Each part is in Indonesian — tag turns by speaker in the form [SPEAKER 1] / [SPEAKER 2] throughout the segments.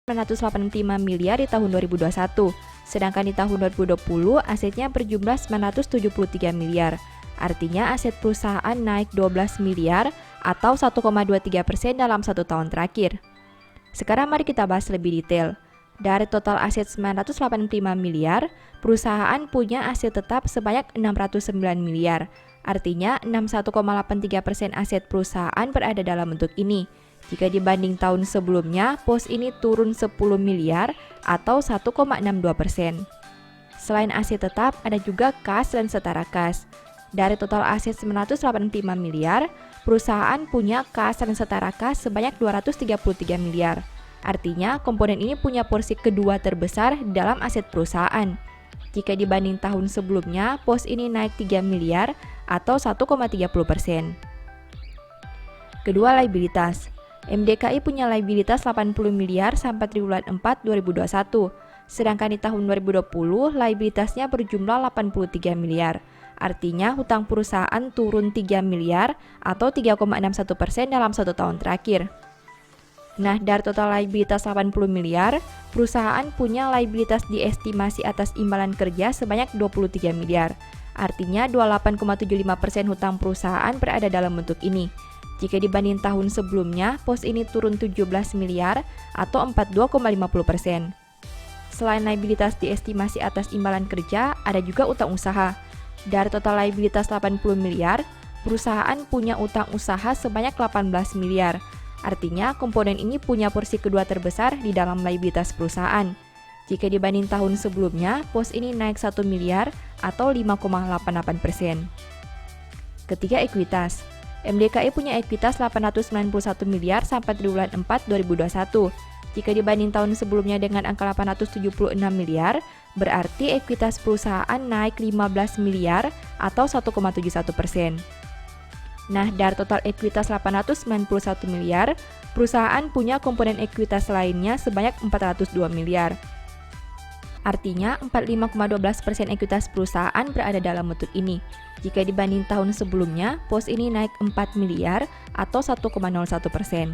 [SPEAKER 1] 985 miliar di tahun 2021, sedangkan di tahun 2020 asetnya berjumlah 973 miliar. Artinya aset perusahaan naik 12 miliar atau 1,23% dalam 1 tahun terakhir. Sekarang mari kita bahas lebih detail. Dari total aset 985 miliar, perusahaan punya aset tetap sebanyak 609 miliar. Artinya 61,83% aset perusahaan berada dalam bentuk ini. Jika dibanding tahun sebelumnya, pos ini turun 10 miliar atau 1,62%. Selain aset tetap, ada juga kas dan setara kas. Dari total aset 985 miliar, perusahaan punya kas dan setara kas sebanyak 233 miliar. Artinya, komponen ini punya porsi kedua terbesar dalam aset perusahaan. Jika dibanding tahun sebelumnya, pos ini naik 3 miliar atau 1,30%. Kedua, liabilitas. MDKI punya liabilitas 80 miliar sampai triwulan 4 2021. Sedangkan di tahun 2020, liabilitasnya berjumlah 83 miliar. Artinya, hutang perusahaan turun 3 miliar atau 3,61% dalam 1 tahun terakhir. Nah, dari total liabilitas 80 miliar, perusahaan punya liabilitas diestimasi atas imbalan kerja sebanyak 23 miliar. Artinya, 28,75% hutang perusahaan berada dalam bentuk ini. Jika dibanding tahun sebelumnya, pos ini turun 17 miliar atau 42,50%. Selain liabilitas diestimasi atas imbalan kerja, ada juga utang usaha. Dari total liabilitas 80 miliar, perusahaan punya utang usaha sebanyak 18 miliar. Artinya, komponen ini punya porsi kedua terbesar di dalam liabilitas perusahaan. Jika dibanding tahun sebelumnya, pos ini naik 1 miliar atau 5,88%. Ketiga, ekuitas. MDKI punya ekuitas 891 miliar sampai triwulan 4 2021. Jika dibanding tahun sebelumnya dengan angka 876 miliar, berarti ekuitas perusahaan naik 15 miliar atau 1,71%. Nah, dari total ekuitas 891 miliar, perusahaan punya komponen ekuitas lainnya sebanyak 402 miliar. Artinya, 45,12% ekuitas perusahaan berada dalam bentuk ini. Jika dibanding tahun sebelumnya, pos ini naik 4 miliar atau 1,01%.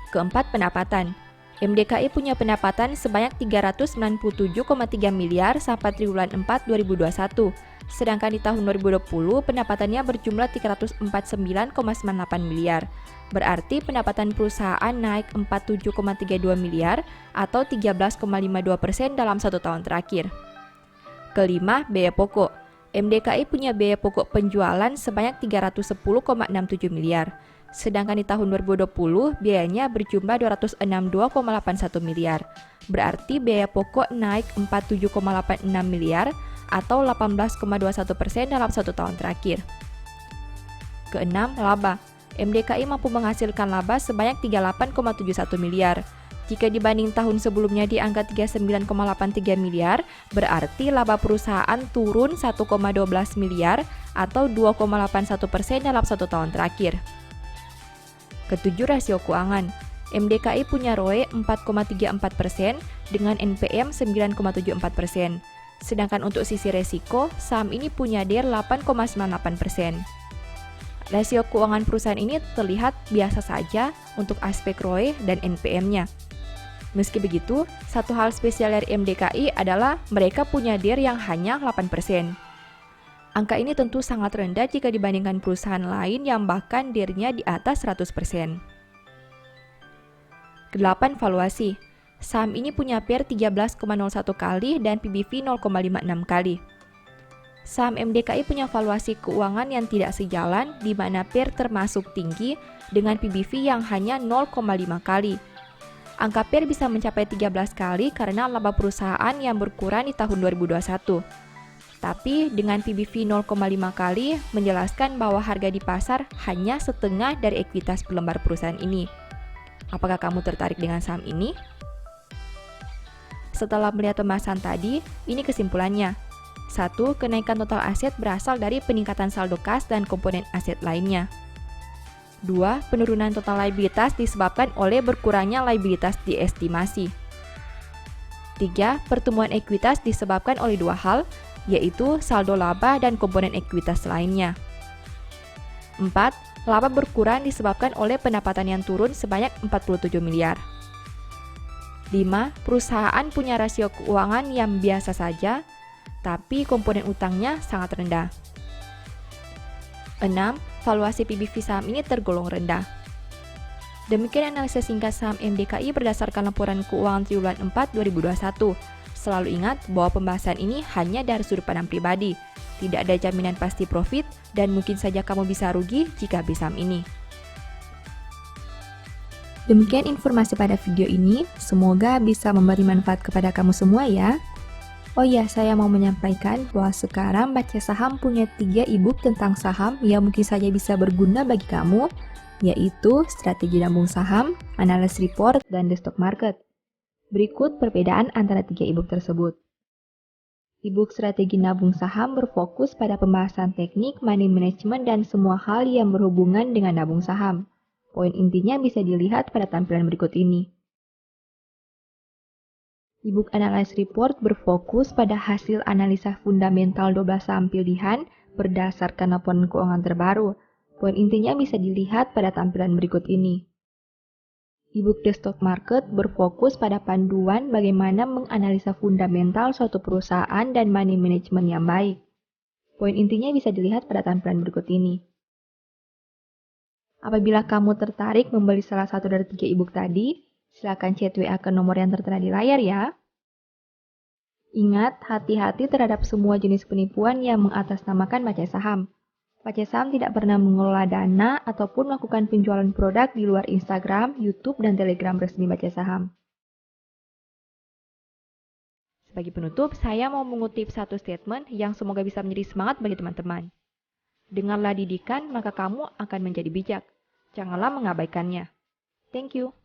[SPEAKER 1] Keempat, pendapatan. MDKI punya pendapatan sebanyak 397,3 miliar sampai triwulan 4 2021. Sedangkan di tahun 2020 pendapatannya berjumlah 349,98 miliar. Berarti pendapatan perusahaan naik 47,32 miliar atau 13,52% dalam 1 tahun terakhir. Kelima, biaya pokok. MDKI punya biaya pokok penjualan sebanyak 310,67 miliar. Sedangkan di tahun 2020, biayanya berjumlah 262,81 miliar. Berarti biaya pokok naik 47,86 miliar atau 18,21% dalam 1 tahun terakhir. Keenam, laba. MDKI mampu menghasilkan laba sebanyak 38,71 miliar. Jika dibanding tahun sebelumnya di angka 39,83 miliar, berarti laba perusahaan turun 1,12 miliar atau 2,81% dalam 1 tahun terakhir. Ketujuh, rasio keuangan. MDKI punya ROE 4,34% dengan NPM 9,74%. Sedangkan untuk sisi resiko, saham ini punya DIR 8,98%. Rasio keuangan perusahaan ini terlihat biasa saja untuk aspek ROE dan NPM-nya. Meski begitu, satu hal spesial dari MDKI adalah mereka punya DIR yang hanya 8%. Angka ini tentu sangat rendah jika dibandingkan perusahaan lain yang bahkan DIR-nya di atas 100%. Kedelapan, valuasi. Saham ini punya PER 13,01 kali dan PBV 0,56 kali. Saham MDKI punya valuasi keuangan yang tidak sejalan di mana PER termasuk tinggi dengan PBV yang hanya 0,5 kali. Angka PER bisa mencapai 13 kali karena laba perusahaan yang berkurang di tahun 2021. Tapi dengan PBV 0,5 kali menjelaskan bahwa harga di pasar hanya setengah dari ekuitas per lembar perusahaan ini. Apakah kamu tertarik dengan saham ini? Setelah melihat pembahasan tadi, ini kesimpulannya. 1. Kenaikan total aset berasal dari peningkatan saldo kas dan komponen aset lainnya. 2. Penurunan total liabilitas disebabkan oleh berkurangnya liabilitas diestimasi. 3. Pertumbuhan ekuitas disebabkan oleh dua hal, yaitu saldo laba dan komponen ekuitas lainnya. 4. Laba berkurang disebabkan oleh pendapatan yang turun sebanyak 47 miliar. 5. Perusahaan punya rasio keuangan yang biasa saja, tapi komponen utangnya sangat rendah. 6. Valuasi PBV saham ini tergolong rendah. Demikian analisis singkat saham MDKI berdasarkan laporan keuangan triwulan 4 2021. Selalu ingat bahwa pembahasan ini hanya dari sudut pandang pribadi. Tidak ada jaminan pasti profit dan mungkin saja kamu bisa rugi jika beli saham ini. Demikian informasi pada video ini, semoga bisa memberi manfaat kepada kamu semua ya. Oh ya, saya mau menyampaikan bahwa sekarang Baca Saham punya 3 e-book tentang saham yang mungkin saja bisa berguna bagi kamu, yaitu Strategi Nabung Saham, Analysis Report, dan The Stock Market. Berikut perbedaan antara 3 e-book tersebut. E-book Strategi Nabung Saham berfokus pada pembahasan teknik, money management, dan semua hal yang berhubungan dengan nabung saham. Poin intinya bisa dilihat pada tampilan berikut ini. E-book Analysis Report berfokus pada hasil analisa fundamental 12 saham pilihan berdasarkan laporan keuangan terbaru. Poin intinya bisa dilihat pada tampilan berikut ini. E-book The Stock Market berfokus pada panduan bagaimana menganalisa fundamental suatu perusahaan dan money management yang baik. Poin intinya bisa dilihat pada tampilan berikut ini. Apabila kamu tertarik membeli salah satu dari 3 e-book tadi, silakan chat WA ke nomor yang tertera di layar ya. Ingat, hati-hati terhadap semua jenis penipuan yang mengatasnamakan Baca Saham. Baca Saham tidak pernah mengelola dana ataupun melakukan penjualan produk di luar Instagram, YouTube, dan Telegram resmi Baca Saham. Sebagai penutup, saya mau mengutip satu statement yang semoga bisa menjadi semangat bagi teman-teman. Dengarlah didikan, maka kamu akan menjadi bijak. Janganlah mengabaikannya. Thank you.